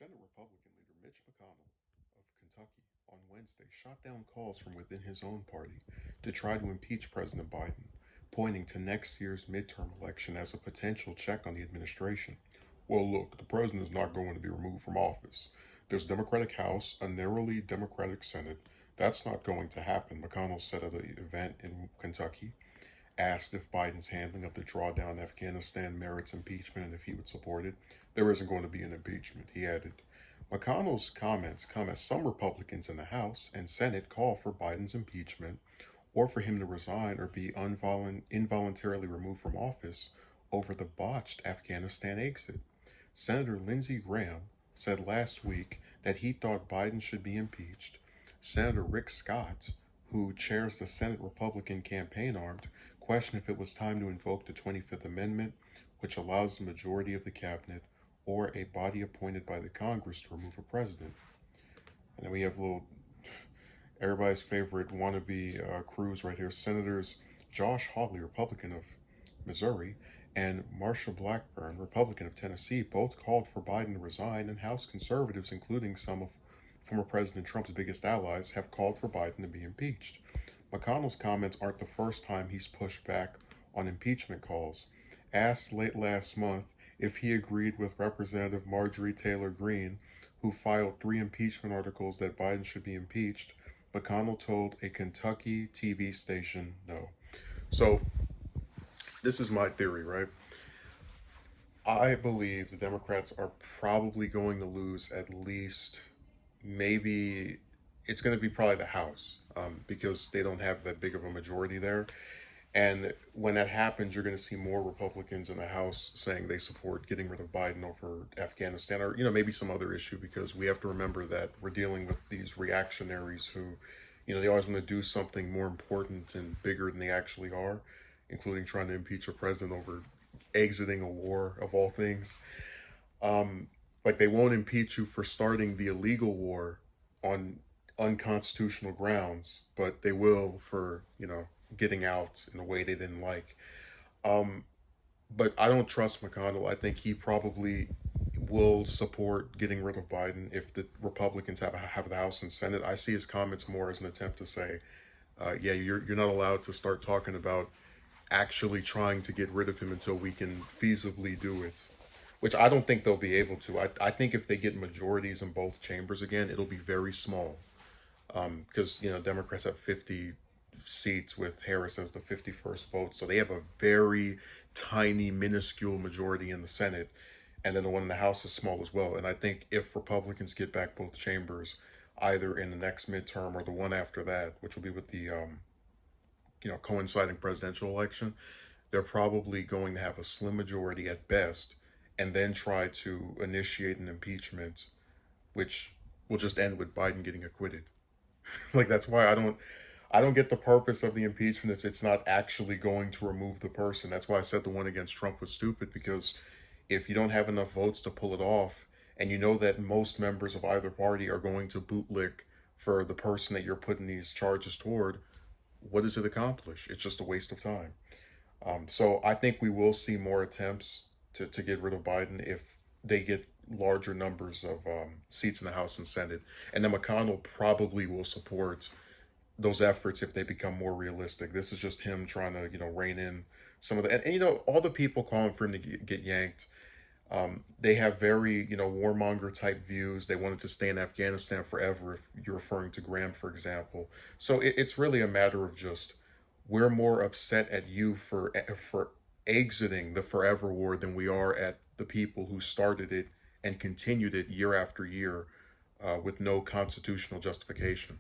Senate Republican leader Mitch McConnell of Kentucky on Wednesday shot down calls from within his own party to try to impeach President Biden, pointing to next year's midterm election as a potential check on the administration. Well, look, the president is not going to be removed from office. There's a Democratic House, a narrowly Democratic Senate. That's not going to happen, McConnell said at an event in Kentucky. Asked if Biden's handling of the drawdown in Afghanistan merits impeachment and if he would support it. There isn't going to be an impeachment, he added. McConnell's comments come as some Republicans in the House and Senate call for Biden's impeachment or for him to resign or be involuntarily removed from office over the botched Afghanistan exit. Senator Lindsey Graham said last week that he thought Biden should be impeached. Senator Rick Scott, who chairs the Senate Republican campaign arm, questioned if it was time to invoke the 25th Amendment, which allows the majority of the cabinet or a body appointed by the Congress to remove a president. And then we have everybody's favorite wannabe crews right here. Senators Josh Hawley, Republican of Missouri, and Marsha Blackburn, Republican of Tennessee, both called for Biden to resign, and House conservatives, including some of former President Trump's biggest allies, have called for Biden to be impeached. McConnell's comments aren't the first time he's pushed back on impeachment calls. Asked late last month if he agreed with Representative Marjorie Taylor Greene, who filed 3 impeachment articles that Biden should be impeached, McConnell told a Kentucky TV station no. So, this is my theory, right? I believe the Democrats are probably going to lose at least, maybe it's going to be probably the House, because they don't have that big of a majority there. And when that happens, you're going to see more Republicans in the House saying they support getting rid of Biden over Afghanistan, or maybe some other issue, because we have to remember that we're dealing with these reactionaries who, they always want to do something more important and bigger than they actually are, including trying to impeach a president over exiting a war of all things. Like, they won't impeach you for starting the illegal war on unconstitutional grounds, but they will for, getting out in a way they didn't like. Um, but I don't trust McConnell. I think he probably will support getting rid of Biden if the Republicans have the House and Senate. I see his comments more as an attempt to say, yeah, you're not allowed to start talking about actually trying to get rid of him until we can feasibly do it, which I don't think they'll be able to. I think if they get majorities in both chambers again, it'll be very small, because Democrats have 50 seats with Harris as the 51st vote, so they have a very tiny, minuscule majority in the Senate, and then the one in the House is small as well. And I think if Republicans get back both chambers, either in the next midterm or the one after that, which will be with the coinciding presidential election, they're probably going to have a slim majority at best, and then try to initiate an impeachment, which will just end with Biden getting acquitted. Like, that's why I don't get the purpose of the impeachment if it's not actually going to remove the person. That's why I said the one against Trump was stupid, because if you don't have enough votes to pull it off, and you know that most members of either party are going to bootlick for the person that you're putting these charges toward, what does it accomplish? It's just a waste of time. So I think we will see more attempts to get rid of Biden if they get larger numbers of seats in the House and Senate. And then McConnell probably will support those efforts if they become more realistic. This is just him trying to, rein in some of the, and all the people calling for him to get yanked. They have very, warmonger type views. They wanted to stay in Afghanistan forever, if you're referring to Graham, for example. So it's really a matter of just, we're more upset at you for exiting the forever war than we are at the people who started it and continued it year after year, with no constitutional justification.